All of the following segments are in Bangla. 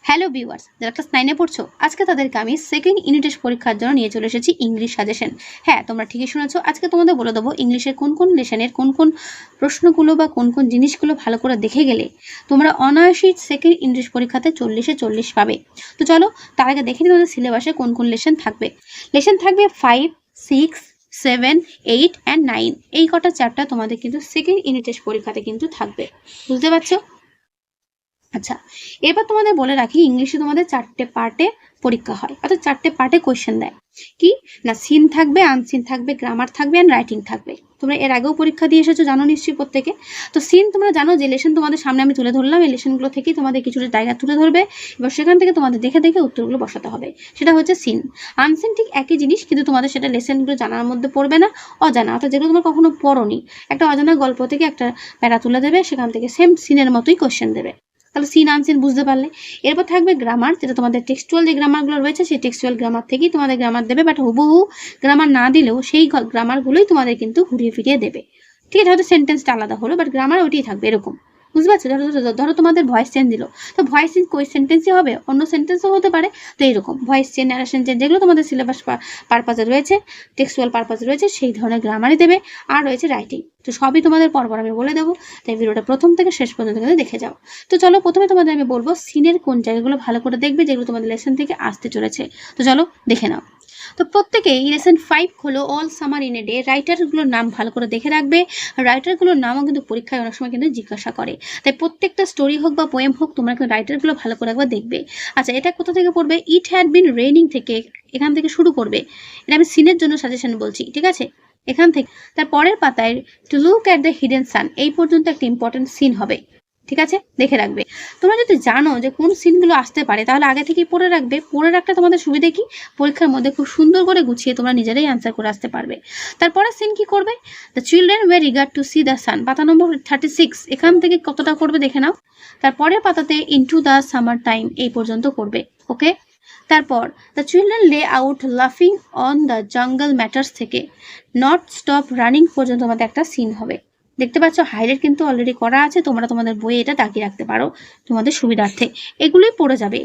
হ্যালো ভিউয়ার্স, যারা ক্লাস 9 পড়ছো, আজকে তাদেরকে আমি সেকেন্ড ইউনিট টেস্ট পরীক্ষার জন্য নিয়ে চলে এসেছি ইংলিশ সাজেশন। হ্যাঁ, তোমরা ঠিকই শুনেছো, আজকে তোমাদের বলে দেবো ইংলিশের কোন কোন লেসনের কোন কোন প্রশ্নগুলো বা কোন কোন জিনিসগুলো ভালো করে দেখে গেলে তোমরা অনায়াসই সেকেন্ড ইংলিশ পরীক্ষাতে 40-এ 40 পাবে। তো চলো তার আগে দেখে নিই তোমাদের সিলেবাসে কোন কোন লেসন থাকবে। লেসন থাকবে 5, 6, 7, 8 and 9। এই কটা চ্যাপ্টার তোমাদের কিন্তু সেকেন্ড ইউনিট টেস্ট পরীক্ষাতে কিন্তু থাকবে, বুঝতে পারছো? আচ্ছা, এবার তোমাদের বলে রাখি, ইংলিশে তোমাদের 4টে পার্টে পরীক্ষা হয়, অর্থাৎ 4টে পার্টে কোয়েশ্চেন দেয়। কি না, সিন থাকবে, আনসিন থাকবে, গ্রামার থাকবে আর রাইটিং থাকবে। তোমরা এর আগেও পরীক্ষা দিয়ে এসেছো, জানো নিশ্চয়ই প্রত্যেকে। তো সিন তোমরা জানো যে লেসন তোমাদের সামনে আমি তুলে ধরলাম, এই লেসনগুলো থেকেই তোমাদের কিছুটা জায়গা তুলে ধরবে, এবার সেখান থেকে তোমাদের দেখে দেখে উত্তরগুলো বসাতে হবে, সেটা হচ্ছে সিন। আনসিন ঠিক একই জিনিস, কিন্তু তোমাদের সেটা লেসনগুলো জানার মধ্যে পড়বে না, অজানা, অর্থাৎ যেগুলো তোমরা কখনো পড়োনি। একটা অজানা গল্প থেকে একটা প্যারা তুলে দেবে, সেখান থেকে সেম সিনের মতোই কোয়েশ্চেন দেবে। তাহলে সিন আনসিন বুঝতে পারলে। এরপর থাকবে গ্রামার, যেটা তোমাদের টেক্সচুয়াল যে গ্রামারগুলো রয়েছে সেই টেক্সচুয়াল গ্রামার থেকেই তোমাদের গ্রামার দেবে, বাট হুবহু গ্রামার না দিলেও সেই গ্রামারগুলোই তোমাদের কিন্তু ঘুরিয়ে ফিরিয়ে দেবে। ঠিক আছে, হয়তো সেন্টেন্সটা আলাদা হলো, বাট গ্রামার ওইটাই থাকবে, এরকম। বুঝতে পারছো? ধরো তোমাদের ভয়েস চেঞ্জ দিল, তো ভয়েস চেঞ্জ কোই সেন্টেন্সই হবে, অন্য সেন্টেন্সও হতে পারে। তো এইরকম ভয়েস চেঞ্জ, ন্যারেশন চেঞ্জ, যেগুলো তোমাদের সিলেবাস পারপাজে রয়েছে, টেক্সচুয়াল পারপাজে রয়েছে, সেই ধরনের গ্রামারই দেবে। আর রয়েছে রাইটিং, তো সবই তোমাদের পরপর আমি বলে দেবো, তাই ভিডিওটা প্রথম থেকে শেষ পর্যন্ত কিন্তু দেখে যাও। তো চলো, প্রথমে তোমাদের আমি বলবো সিনের কোন জায়গাগুলো ভালো করে দেখবে, যেগুলো তোমাদের লেসন থেকে আসতে চলেছে। তো চলো দেখে নাও। তো প্রত্যেকেই লেসন 5 হলো all summer in a day, রাইটারগুলোর নাম ভালো করে দেখে রাখবে। রাইটারগুলোর নামও কিন্তু পরীক্ষায় অনেক সময় কিন্তু জিজ্ঞাসা করে, তাই প্রত্যেকটা স্টোরি হোক বা পোয়েম হোক, তোমরা কিন্তু রাইটারগুলো ভালো করে একবার দেখবে। আচ্ছা, এটা কোথা থেকে পড়বে? ইট হ্যাড বিন রেইনিং থেকে, এখান থেকে শুরু করবে। এটা আমি সিনের জন্য সাজেশন বলছি, ঠিক আছে? এখান থেকে তার পরের পাতায় to look at the hidden sun, এই পর্যন্ত একটা ইম্পর্টেন্ট সিন হবে, ঠিক আছে? দেখে রাখবে। তোমরা যদি জানো যে কোন সিনগুলো আসতে পারে, তাহলে আগে থেকেই পড়ে রাখবে। পড়ে রাখতে তোমাদের সুবিধে কি, পরীক্ষার মধ্যে খুব সুন্দর করে গুছিয়ে তোমরা নিজেরাই অ্যান্সার করে আসতে পারবে। তারপরে সিন কি করবে? The children were eager to C the sun, পাতা নম্বর 36, এখান থেকে কতটা করবে দেখে নাও। তারপরের পাতাতে ইনটু দ্য সামার টাইম, এই পর্যন্ত করবে, ওকে? তারপর দ্য চিলড্রেন লে আউট লাফিং অন দ্য জঙ্গল ম্যাটার্স থেকে নট স্টপ রানিং পর্যন্ত আমাদের একটা সিন হবে। দেখতে পাচ্ছ, হাইলাইট কিন্তু অলরেডি করা আছে, তোমরা তোমাদের বইয়ে এটা দাগিয়ে রাখতে পারো তোমাদের সুবিধার্থে। এগুলোই পড়ে যাবে,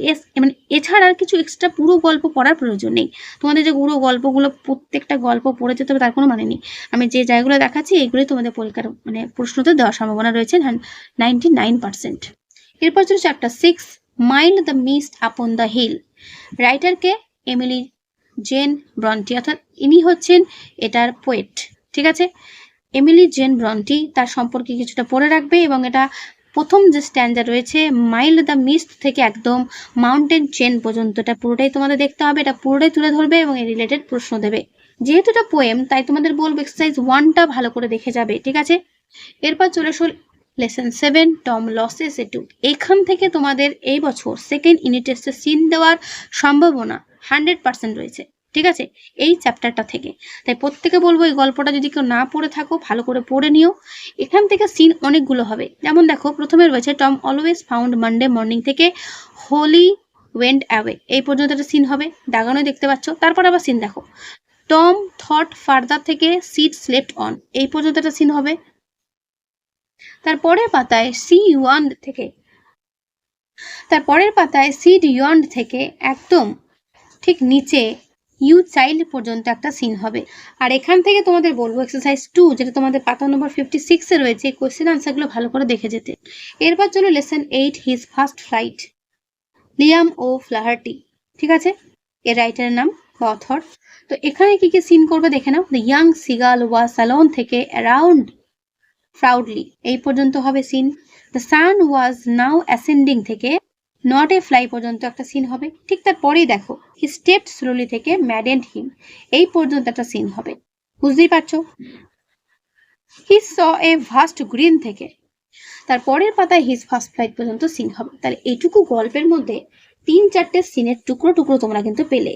মানে এছাড়া আর কিছু এক্সট্রা পুরো গল্প পড়ার প্রয়োজন নেই। তোমাদের যে পুরো গল্পগুলো প্রত্যেকটা গল্প পড়ে যেতে হবে তার কোনো মানে নেই। আমি যে জায়গাগুলো দেখাচ্ছি এগুলোই তোমাদের পরীক্ষার মানে প্রশ্নতে দেওয়ার সম্ভাবনা রয়েছে 99%। এরপর ছিল chapter 6, mild the mist upon the hill. রাইটারকে এমিলি জেন ব্রন্টি, অর্থাৎ ইনি হচ্ছেন এটার পোয়েট, ঠিক আছে? এমিলি জেন ব্রন্টি, তার সম্পর্কে কিছুটা পড়ে রাখবে। এবং এটা প্রথম যে স্ট্যান্ডার রয়েছে মাইল্ড দ্য মিস্ট থেকে একদম মাউন্টেন চেন পর্যন্ত, এটা পুরোটাই তোমাদের দেখতে হবে, এটা পুরোটাই তুলে ধরবে এবং এই রিলেটেড প্রশ্ন দেবে। যেহেতু এটা পোয়েম, তাই তোমাদের বলবো এক্সারসাইজ 1টা ভালো করে দেখে যাবে, ঠিক আছে? এরপর চলে আসল লেসন 7, টম লসেস এ টুক। এখান থেকে তোমাদের এই বছর সেকেন্ড ইউনিট টেস্টে সিন দেওয়ার সম্ভাবনা 100% রয়েছে, ঠিক আছে? এই চ্যাপ্টারটা থেকে। তাই প্রত্যেকে বলবো এই গল্পটা যদি কেউ না পড়ে থাকো, ভালো করে পড়ে নিও। এখান থেকে সিন অনেকগুলো হবে, যেমন দেখো প্রথমে রয়েছে Tom always found Monday morning থেকে হোলি ওয়েন্ট অ্যাওয়ে, এই পর্যন্ত একটা সিন হবে, দাগানোই দেখতে পাচ্ছ। তারপর আবার সিন দেখো, টম থট ফার্দার থেকে সিড স্লেপ্ট অন, এই পর্যন্ত একটা সিন হবে। তারপরের পাতায় সিড ইয়ন্ড থেকে একদম ঠিক নিচে ইউ চাইল্ড পর্যন্ত একটা সিন হবে। আর এখান থেকে তোমাদের বলবো এক্সারসাইজ 2, যেটা তোমাদের পাতা নম্বর 56-এ রয়েছে, কোয়েশ্চেন আনসারগুলো ভালো করে দেখে যেতে। এরপর চলো lesson 8, his first flight, Liam O'Flaherty, ঠিক আছে? এর রাইটারের নাম বা অথর। তো এখানে কি কি সিন করবে দেখে নাও। The young seagull was alone থেকে অ্যারাউন্ড প্রাউডলি, এই পর্যন্ত হবে scene. The sun was now ascending থেকে নট এ ফ্লাই পর্যন্ত একটা সিন হবে। ঠিক তারপরেই দেখো হি স্টেপড স্লোলি থেকে ম্যাডেন্ড হিম, এই পর্যন্ত একটা সিন হবে, বুঝতেই পারছো? হি স এ ভাস্ট গ্রিন থেকে তারপরের পাতায় হিজ ফার্স্ট ফ্লাইট পর্যন্ত সিন হবে। তাহলে এইটুকু গল্পের মধ্যে 3-4টে সিনের টুকরো টুকরো তোমরা কিন্তু পেলে।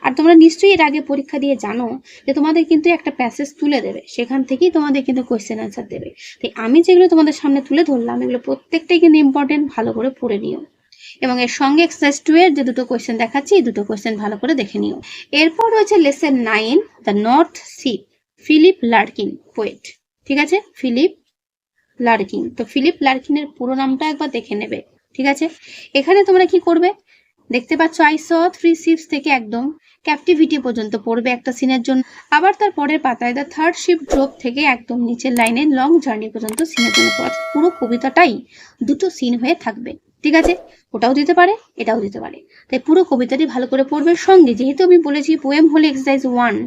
আর তোমরা নিশ্চয়ই এর আগে পরীক্ষা দিয়ে জানো যে তোমাদের কিন্তু একটা প্যাসেজ তুলে দেবে, সেখান থেকেই তোমাদের কিন্তু কোয়েশ্চেন আনসার দেবে। তাই আমি যেগুলো তোমাদের সামনে তুলে ধরলাম এগুলো প্রত্যেকটাই কিন্তু ইম্পর্টেন্ট, ভালো করে পড়ে নিও। এবং এর সঙ্গে এক্সারসাইজ 2 এর যে দুটো কোয়েশ্চেন দেখাচ্ছি, এই দুটো কোয়েশ্চেন ভালো করে দেখে নিও। এরপর রয়েছে lesson 9, the North Sea, Philip Larkin poet, ঠিক আছে? Philip Larkin. তো ফিলিপ লার্কিনের পুরো নামটা একবার দেখে নেবে। ঠিক আছে, এখানে তোমরা কি করবে দেখতে পাচ্ছ, আই স 3 শিপস থেকে একদম ক্যাপটিভিটি পর্যন্ত পড়বে একটা সিনের জন্য। আবার তার পরের পাতায় দ্য থার্ড শিপ ড্রপ থেকে একদম নিচের লাইনে লং জার্নি পর্যন্ত সিনের জন্য পড়া। পুরো কবিতাটাই দুটো সিন হয়ে থাকবে। ঠিক আছে, ওটাও দিতে পারে, এটাও দিতে পারে। তাই পুরো কবিতাটি ভালো করে পড়বে। সঙ্গে যেহেতু আমি বলেছি পোয়েম হলে এক্সারসাইজ 1,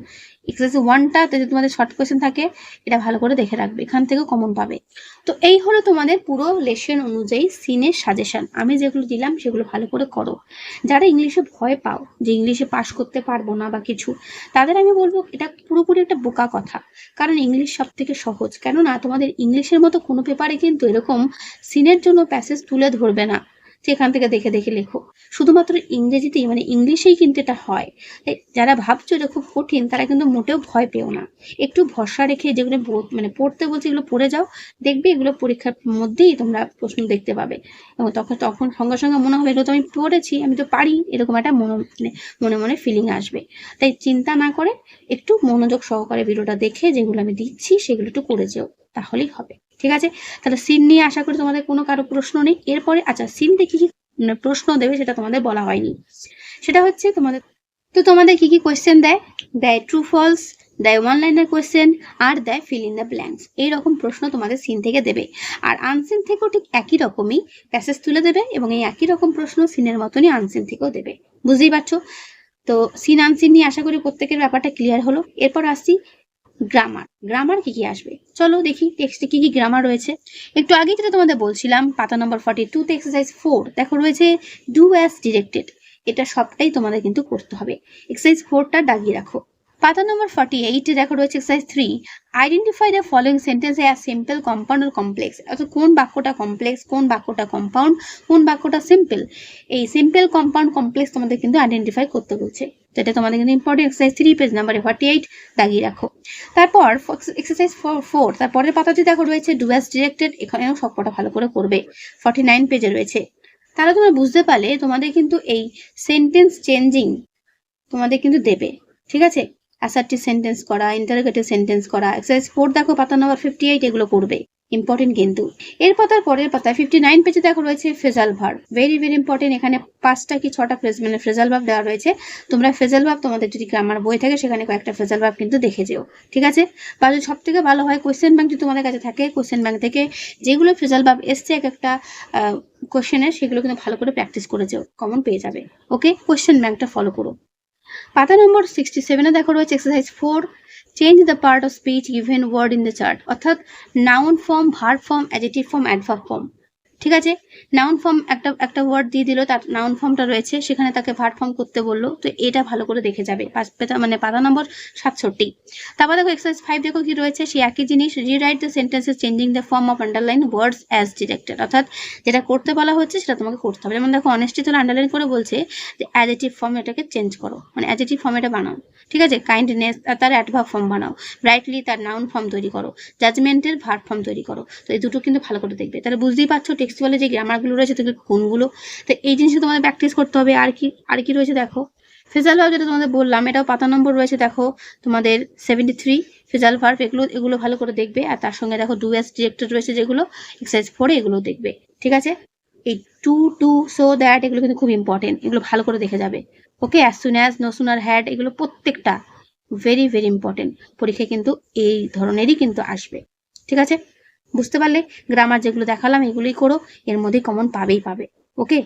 এক্সারসাইজ 1টা যদি তোমাদের শর্ট কোয়েশ্চেন থাকে, এটা ভালো করে দেখে রাখবে, এখান থেকেও কমন পাবে। তো এই হলো তোমাদের পুরো লেসন অনুযায়ী সিনের সাজেশন। আমি যেগুলো দিলাম সেগুলো ভালো করে করো। যারা ইংলিশে ভয় পাও যে ইংলিশে পাস করতে পারবো না বা কিছু, তাদের আমি বলবো এটা পুরোপুরি একটা বোকা কথা। কারণ ইংলিশ সব থেকে সহজ, কেননা তোমাদের ইংলিশের মতো কোনো পেপারে কিন্তু এরকম সিনের জন্য প্যাসেজ তুলে ধরবে না সেখান থেকে দেখে দেখে লেখো। শুধুমাত্র ইংরেজিতেই মানে ইংলিশেই কিন্তু এটা হয়। তাই যারা ভাবছো এটা খুব কঠিন, তারা কিন্তু মোটেও ভয় পেও না। একটু ভরসা রেখে যেগুলো মানে পড়তে বলছে এগুলো পড়ে যাও, দেখবে এগুলো পরীক্ষার মধ্যেই তোমরা প্রশ্ন দেখতে পাবে। এবং তখন সঙ্গে সঙ্গে মনে হবে এগুলো তো আমি পড়েছি, আমি তো পারি, এরকম একটা মনে মনে ফিলিং আসবে। তাই চিন্তা না করে একটু মনোযোগ সহকারে ভিডিওটা দেখে যেগুলো আমি দিচ্ছি সেগুলো একটু করে যেও, তাহলেই হবে। ঠিক আছে, তাহলে সিন নিয়ে আশা করি তোমাদের কোনো কারো প্রশ্ন নেই। এরপরে আচ্ছা, সিন দেখে কি প্রশ্ন দেবে সেটা তোমাদের বলা হয়নি। সেটা হচ্ছে তোমাদের কি কি কোয়েশ্চেন দেয় ট্রু ফলস, দেয় ওয়ান লাইনার কোয়েশ্চেন, আর দেয় ফিল ইন দ্য ব্ল্যাঙ্কস। এইরকম প্রশ্ন তোমাদের সিন থেকে দেবে। আর আনসিন থেকেও ঠিক একই রকমই প্যাসেজ তুলে দেবে, এবং এই একই রকম প্রশ্ন সিনের মতনই আনসিন থেকেও দেবে। বুঝতেই পারছো? তো সিন আনসিন নিয়ে আশা করি প্রত্যেকের ব্যাপারটা ক্লিয়ার হলো। এরপর আসছি গ্রামার কি কি আসবে। চলো দেখি টেক্সটে কি কি গ্রামার রয়েছে। একটু আগে যেটা তোমাদের বলছিলাম, পাতা নম্বর 42 তে এক্সারসাইজ 4 দেখো রয়েছে ডু অ্যাজ ডিরেক্টেড। এটা সবটাই তোমাদের কিন্তু করতে হবে। এক্সারসাইজ 4টা দাগিয়ে রাখো। পাতা নম্বর 48 দেখো রয়েছে exercise 3, identify the following sentence as simple, compound আর কমপ্লেক্স। অর্থাৎ কোন বাক্যটা কমপ্লেক্স, কোন বাক্যটা কম্পাউন্ড, কোন বাক্যটা সিম্পল। এই সিম্পল, কম্পাউন্ড, কমপ্লেক্স তোমাদের কিন্তু আইডেন্টিফাই করতে বলছে। যেটা তোমাদের কিন্তু ইম্পর্টেন্ট। এক্সারসাইজ 3 পেজ নাম্বার 48 দাগিয়ে রাখো। তারপর এক্সারসাইজ 4 তারপরের পাতাতে দেখো রয়েছে ডু অ্যাজ ডিরেক্টেড। এখানেও সবকটা ভালো করে করবে, 49 পেজে রয়েছে। তাহলে তোমরা বুঝতে পারলে তোমাদের কিন্তু এই সেন্টেন্স চেঞ্জিং তোমাদের কিন্তু দেবে। ঠিক আছে, অ্যাসার্টিভ সেন্টেন্স করা, ইন্টারোগেটিভ সেন্টেন্স করা। এক্সারসাইজ 4 দেখো পাতা নম্বর 58, এগুলো করবে, ইম্পর্টেন্ট কিন্তু। এর পাতার পরের পাতায় 59 পেজে দেখো রয়েছে phrasal verb. Very very important. এখানে 5টা কি 6টা ফ্রেজাল ভার্ব দেওয়া রয়েছে। তোমরা ফ্রেজাল ভার্ব তোমাদের যদি গ্রামার বই থাকে সেখানে কয়েকটা ফ্রেজাল ভার্ব কিন্তু দেখে যেও। ঠিক আছে, বা যদি সব থেকে ভালো হয় কোয়েশ্চেন ব্যাংক যদি তোমাদের কাছে থাকে, কোয়েশ্চেন ব্যাংক থেকে যেগুলো ফ্রেজাল ভার্ব এসছে এক একটা কোয়েশ্চেনের, সেগুলো কিন্তু ভালো করে প্র্যাকটিস করে যেও, কমন পেয়ে যাবে। ওকে, কোয়েশ্চেন ব্যাংকটা ফলো করো। পাতা নম্বর 67 দেখো রয়েছে exercise 4, change the part of speech given word in the chart. অর্থাৎ noun form, verb form, adjective form, adverb form. ঠিক আছে, নাউন ফর্ম একটা ওয়ার্ড দিয়ে দিল, তার নাউন ফর্মটা রয়েছে, সেখানে তাকে ভার্ব ফর্ম করতে বললো। তো এটা ভালো করে দেখে যাবে পাতা নম্বর 67। তারপর দেখো এক্সারসাইজ 5 দেখো কি রয়েছে, সেই একই জিনিস, rewrite the sentences changing the form of underline words as directed. অর্থাৎ যেটা করতে বলা হচ্ছে সেটা তোমাকে করতে হবে। যেমন দেখো অনেস্টি তাহলে আন্ডারলাইন করে বলছে যে অ্যাডজেক্টিভ ফর্ম এটাকে চেঞ্জ করো, মানে অ্যাডজেক্টিভ ফর্ম এটা বানাও। ঠিক আছে, কাইন্ডনেস তার অ্যাডভার্ব ফর্ম বানাও, ব্রাইটলি তার নাউন ফর্ম তৈরি করো, জাজমেন্টের ভার্ব ফর্ম তৈরি করো। তো এই দুটো কিন্তু ভালো করে দেখবে, তাহলে বুঝতেই পারছো টেক্সচুয়ালে যে গ্রামারগুলো রয়েছে সেগুলো কোনগুলো। তো এই জিনিসটা তোমাদের প্র্যাকটিস করতে হবে। আর কি রয়েছে দেখো, ফ্রেজাল ভার্ব যেটা তোমাদের বললাম, এটাও পাতা নম্বর রয়েছে দেখো তোমাদের 73, ফ্রেজাল ভার্ব এগুলো ভালো করে দেখবে। আর তার সঙ্গে দেখো ডু অ্যাজ ডিরেক্টেড রয়েছে যেগুলো এক্সারসাইজ 4 এগুলো দেখবে। ঠিক আছে, এই টু সো দ্যাট এগুলো কিন্তু খুব ইম্পর্টেন্ট, এগুলো ভালো করে দেখে যাবে। Okay, as soon as, no sooner had, এগুলো প্রত্যেকটা ভেরি ভেরি ইম্পর্টেন্ট। পরীক্ষায় কিন্তু এই ধরনেরই কিন্তু আসবে। ঠিক আছে, বুঝতে পারলে? গ্রামার যেগুলো দেখালাম এগুলোই করো, এর মধ্যে কমন পাবে। ওকে,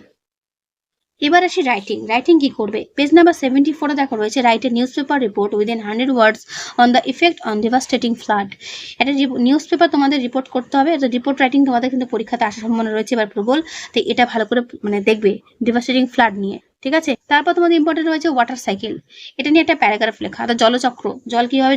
এবার আসি রাইটিং কি করবে। পেজ নাম্বার 74 দেখো রয়েছে write a news paper report within 100 words on the effect on devastating flood. একটা নিউজ পেপার তোমাদের রিপোর্ট করতে হবে। রিপোর্ট রাইটিং তোমাদের কিন্তু পরীক্ষাতে আসার সম্ভাবনা রয়েছে এবার প্রবল। তো এটা ভালো করে মানে দেখবে ডিভাস্টেটিং ফ্লাড নিয়ে। ঠিক আছে, তারপর তোমাদের ইম্পর্টেন্ট রয়েছে ওয়াটার সাইকেল। এটা নিয়ে একটা প্যারাগ্রাফ লেখা। অর্থাৎ জলচক্র, জল কিভাবে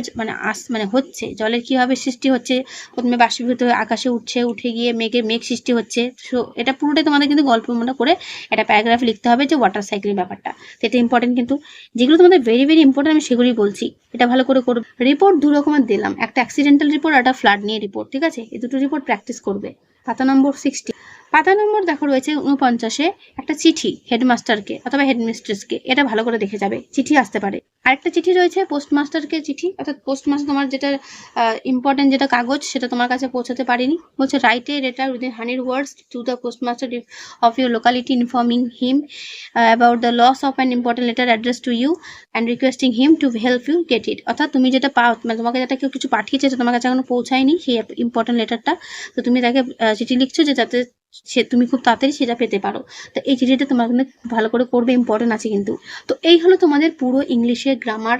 মানে হচ্ছে, জলের কিভাবে সৃষ্টি হচ্ছে। প্রথমে বাষ্পীভূত হয়ে আকাশে উঠে গিয়ে মেঘ সৃষ্টি হচ্ছে। সো এটা পুরোটাই তোমাদের কিন্তু গল্প মনে করে একটা প্যারাগ্রাফ লিখতে হবে যে ওয়াটার সাইকেলের ব্যাপারটা। তো এটা ইম্পর্টেন্ট কিন্তু। যেগুলো তোমাদের ভেরি ভেরি ইম্পর্টেন্ট আমি সেগুলোই বলছি, এটা ভালো করে করবে। রিপোর্ট দু রকমের দিলাম, একটা অ্যাক্সিডেন্টাল রিপোর্ট আর একটা ফ্লাড নিয়ে রিপোর্ট। ঠিক আছে, এই দুটো রিপোর্ট প্র্যাকটিস করবে। পাতা নম্বর 60, পাতা নম্বর দেখো রয়েছে 49, একটা চিঠি হেডমাস্টারকে অথবা হেডমিস্ট্রেসকে। এটা ভালো করে দেখে যাবে, চিঠি আসতে পারে। আরেকটা চিঠি রয়েছে পোস্টমাস্টারকে চিঠি, অর্থাৎ পোস্টমাস্টার তোমার যেটা ইম্পর্টেন্ট যেটা কাগজ সেটা তোমার কাছে পৌঁছাতে পারেনি। বলছে write a letter within 100 words to the postmaster of your locality informing him about the loss of an important letter address to you and requesting him to help you get it. অর্থাৎ তুমি যেটা পাও, মানে তোমাকে যেটা কেউ কিছু পাঠিয়েছে তোমার কাছে এখনো পৌঁছায়নি সেই ইম্পর্টেন্ট লেটারটা, তো তুমি তাকে চিঠি লিখছো যে যাতে তুমি খুব তাড়াতাড়ি সেটা পেতে পারো। তো এই চিঠিটা তোমার কিন্তু ভালো করে করবে, ইম্পর্টেন্ট আছে কিন্তু। তো এই হলো তোমাদের পুরো ইংলিশের গ্রামার,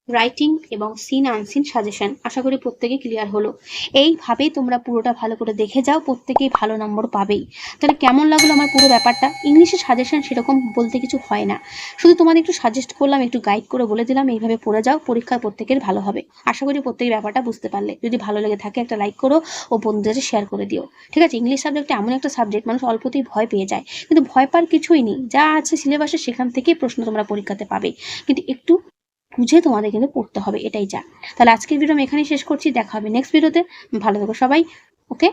রাইটিং এবং সিন আনসিন সাজেশন। আশা করি প্রত্যেকে ক্লিয়ার হলো। এইভাবেই তোমরা পুরোটা ভালো করে দেখে যাও, প্রত্যেকেই ভালো নম্বর পাবেই। তাহলে কেমন লাগলো আমার পুরো ব্যাপারটা? ইংলিশের সাজেশন সেরকম বলতে কিছু হয় না, শুধু তোমাদের একটু সাজেস্ট করলাম, একটু গাইড করে বলে দিলাম এইভাবে পড়ে যাও, পরীক্ষায় প্রত্যেকের ভালো হবে। আশা করি প্রত্যেকের ব্যাপারটা বুঝতে পারলে। যদি ভালো লেগে থাকে একটা লাইক করো ও বন্ধুদের শেয়ার করে দিও। ঠিক আছে, ইংলিশ সাবজেক্ট এমন একটা সাবজেক্ট মানুষ অল্পতেই ভয় পেয়ে যায়, কিন্তু ভয় পাওয়ার কিছুই নেই। যা আছে সিলেবাসে সেখান থেকেই প্রশ্ন তোমরা পরীক্ষাতে পাবে, কিন্তু একটু বুঝে তোমাদের কিন্তু পড়তে হবে, এটাই যা। তাহলে আজকের ভিডিও আমি এখানেই শেষ করছি, দেখা হবে নেক্সট ভিডিওতে। ভালো থেকো সবাই। ওকে।